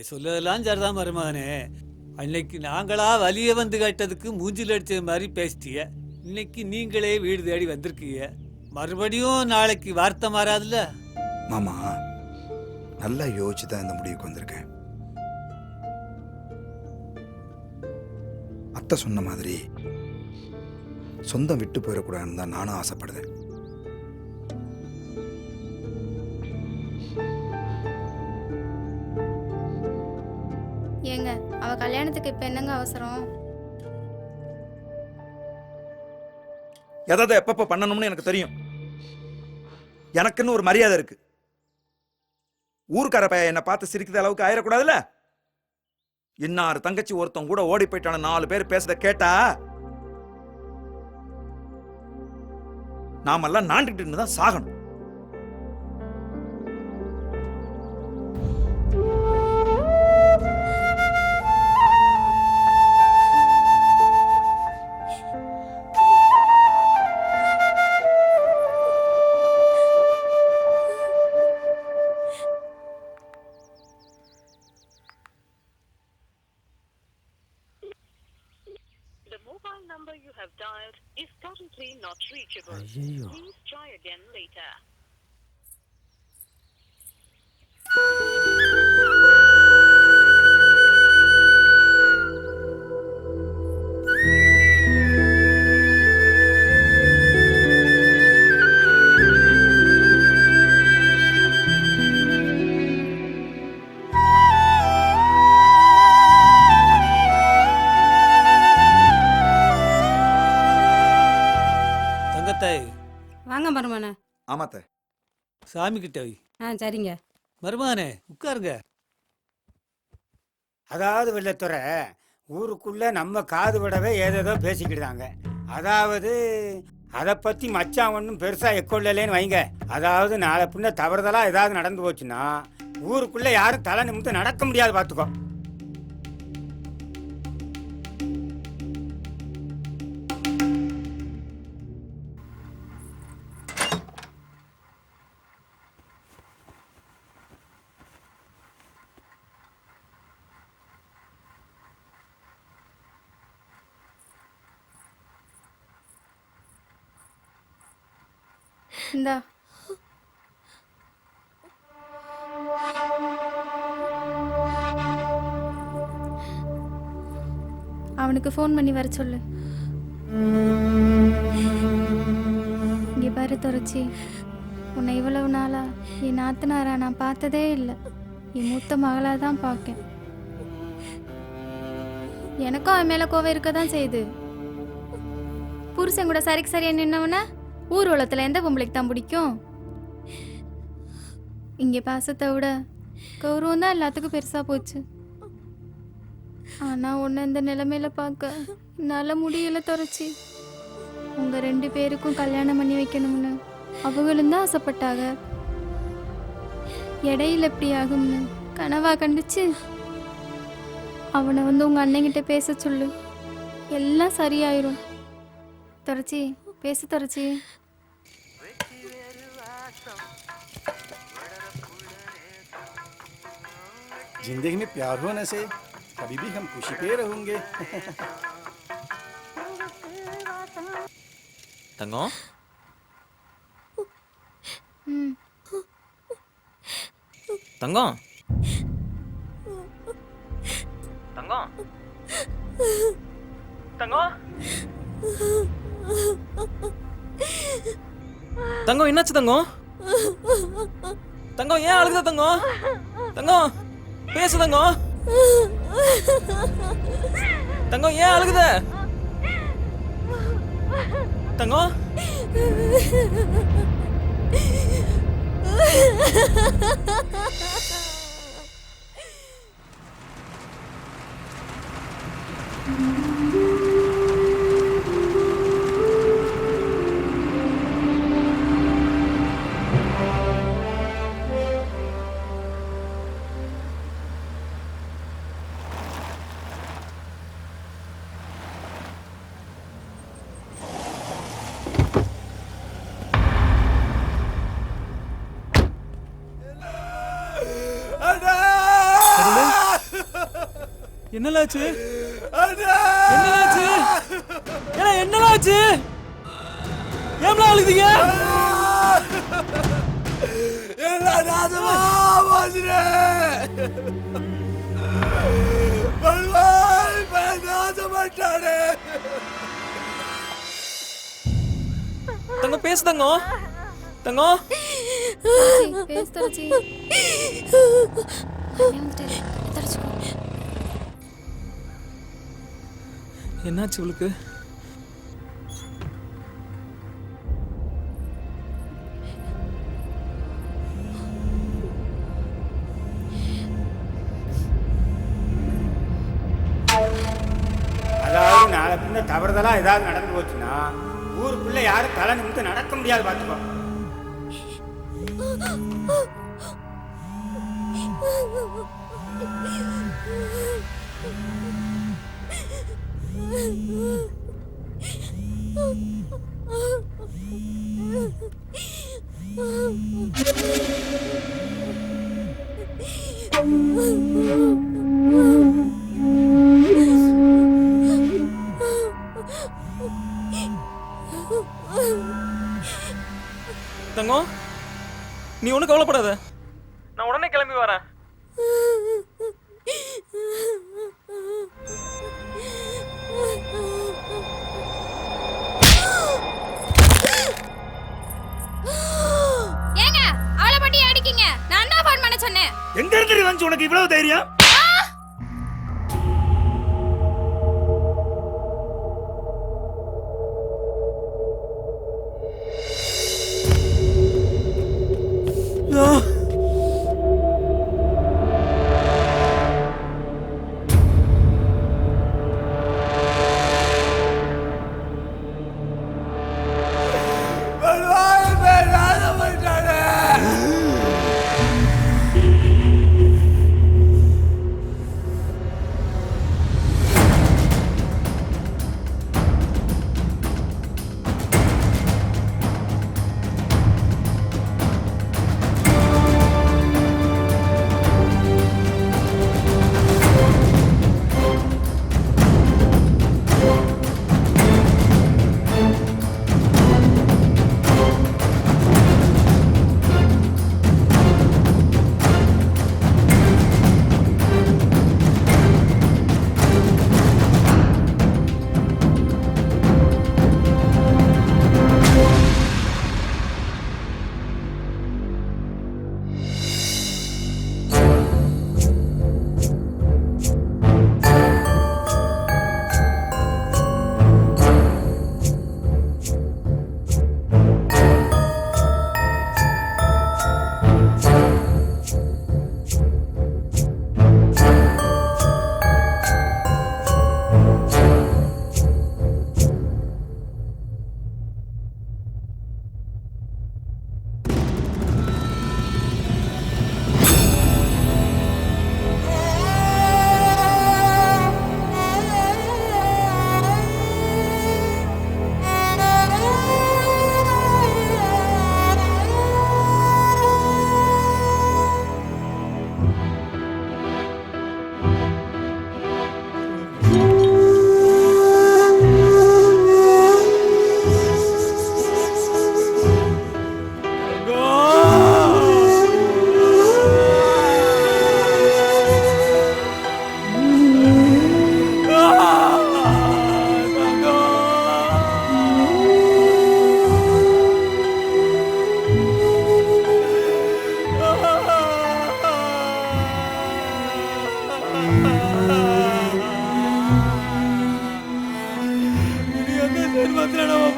சொல்லலாம் சரிதான் மருமகனே. அன்னைக்கு நாங்களா வலிய வந்து கேட்டதுக்கு மூஞ்சில் அடிச்ச மாதிரி பேசிட்டிய. இன்னைக்கு நீங்களே வீடு தேடி வந்திருக்கீங்க. மறுபடியும் நாளைக்கு வார்த்தை மாறாதுல்ல. மாமா நல்லா யோசிச்சு தான் இந்த முடிவுக்கு வந்திருக்கேன். அத்தை சொன்ன மாதிரி சொந்தம் விட்டு போயிடக்கூடாதுன்னு தான் நானும் ஆசைப்படுறேன். ஏங்க அவ கல்யாணத்துக்கு இப்ப என்னங்க அவசரம்? எதாவது எப்பப்ப பண்ணணும்னு எனக்கு தெரியும். எனக்குன்னு ஒரு மரியாதை இருக்கு. ஊருக்கார பையன் என்னை பார்த்து சிரிக்கிற அளவுக்கு ஆயிடக்கூடாதுல்ல. இன்னாரு தங்கச்சி ஒருத்தன் கூட ஓடி போயிட்டான 4 பேர் பேசுறத கேட்டா நாமெல்லாம் நாண்டுகிட்டு தான் சாகணும். Please try again later. தங்கத்தாய் வாங்க மருமனே. ஆமாத்த சாமி கிட்ட வை. சரிங்க. மருமகனே உட்காருங்க. அதாவது வெள்ளத்துறை ஊருக்குள்ள நம்ம காது விடவே ஏதேதோ பேசிக்கிட்டாங்க. அதாவது அதை பற்றி மச்சான் ஒன்றும் பெருசாக எக்கொள்ளலேன்னு வைங்க. அதாவது நாளை பின்ன தவறுதலாக ஏதாவது நடந்து போச்சுன்னா ஊருக்குள்ளே யாரும் தலை நிமிந்து நடக்க முடியாது, பார்த்துக்கோ. இந்தா அவனுக்கு ஃபோன் பண்ணி வர சொல்லு. இங்கே பாரு துறச்சி, உன்னை இவ்வளவு நாளா என் நாத்தனாரா நான் பார்த்ததே இல்லை. என் மூத்த மகளாக தான் பார்க்கேன். எனக்கும் அவன் மேலே கோவம் இருக்க தான் செய்யுது. புருஷன் கூட சரிக்கு சரியா நின்னவன ஊர் உலகத்தில் எந்த பொம்பளைக்கு தான் பிடிக்கும்? இங்கே பாசத்தை விட கௌரவம் தான் எல்லாத்துக்கும் பெருசாக போச்சு. ஆனால் உன்னை இந்த நிலைமையில பார்க்க என்னால் முடியல துறச்சி. உங்கள் 2 பேருக்கும் கல்யாணம் பண்ணி வைக்கணும்னு அவங்களும் தான் ஆசைப்பட்டாங்க. இடையில எப்படி ஆகும்னு கனவா கண்டுச்சு. அவனை வந்து உங்கள் அண்ணங்கிட்ட பேச சொல்லு, எல்லாம் சரியாயிரும். துறச்சி பேச துறச்சி. जिंदगी में प्यार होने से कभी भी हम खुशी पे रहोगे. தங்கம் தங்கம் தங்கம் தங்கம் தங்கம் என்னாச்சு தங்கம்? தங்கம் ஏன் அழுகுத தங்கம்? தங்கம் பேசு தங்கம். தங்கம் ஏன் அழுகுத? தங்கம் என்னலாச்சு? என்னலாச்சு? ஏன்னா என்னலாச்சு? ஏம்ல அழுதீங்க? எல்லாம் நாசமா போச்சுடே. பல்வாய் நாசமாட்டானே. தங்கம் பேசு தங்கம். தங்கம் பேசு தரச்சி. அண்ணே வந்துட்டாரு. தரச்சுக்கோ. என்னாச்சு உங்களுக்கு? அதாவது நாளை பின்ன தவறுதலா ஏதாவது நடந்து போச்சுன்னா ஊருக்குள்ள யாரும் தலை நிமித்து நடக்க முடியாது பார்த்துக்கோ. தங்கம் நீ ஒன்றும் கவலைப்படாத, நான் உடனே கிளம்பி வரேன். ஏங்க அவளை பட்டி அடிக்கீங்க? நான் தான் ஃபோன் பண்ண சொன்னேன். எங்க இருந்து வந்து உனக்கு இவ்வளவு தைரியம்? பல்வாய் நாசமாட்டானே.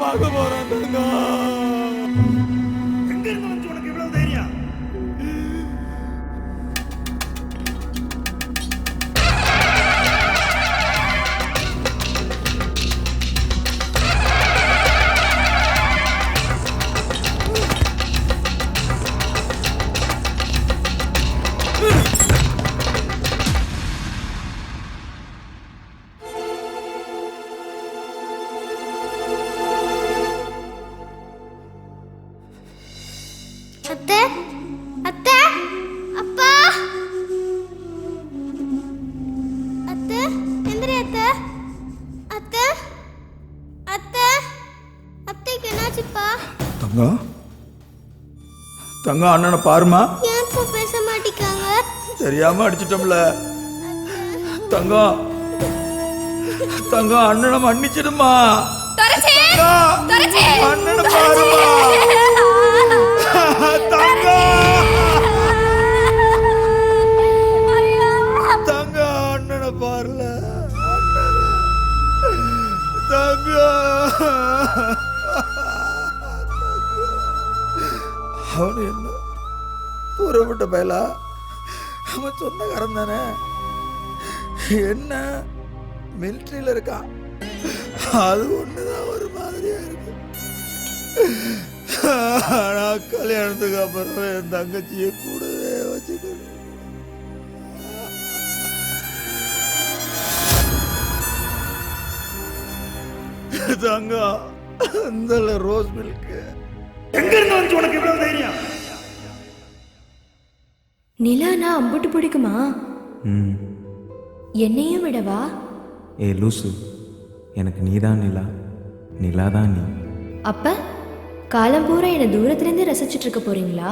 பார்க்க போறோம் தங்கம். எங்க இருந்து வந்து உனக்கு இவ்வளவு தைரியம்? தங்கம் தங்கம் அண்ணனை பாருமா. ஏன்ப்பா பேச மாட்டேங்காங்க? தெரியாம அடிச்சிட்டோம்ல. தங்கம் தங்கம் அண்ணனை மன்னிச்சிடுமா. தங்கம், அண்ணனை பாருமா. தங்கம் தங்கம் அண்ணனை பாருல. தங்கம் அவனு என்ன புறப்பட்ட பயலா, அவன் சொந்தக்காரன் தானே. என்ன மிலிட்ரியில இருக்கான், அது ஒண்ணுதான் ஒரு மாதிரியா இருக்கு. ஆனா கல்யாணத்துக்கு அப்புறம் என் தங்கச்சியை கூடவே வச்சுக்கணும். தங்கம் இந்த ரோஸ் மில்க் எங்க இருந்து வந்து உனக்கு இவ்வளவு தைரியம்? நிலானா அம்புட்டு பிடிக்குமா? என்னையும் விடவா? ஏ லூசு, எனக்கு நீதான் நிலா, நிலாதான் நீ. அப்ப காலம் பூரா என்னை தூரத்துலேருந்து ரசிச்சுட்டு இருக்க போறீங்களா?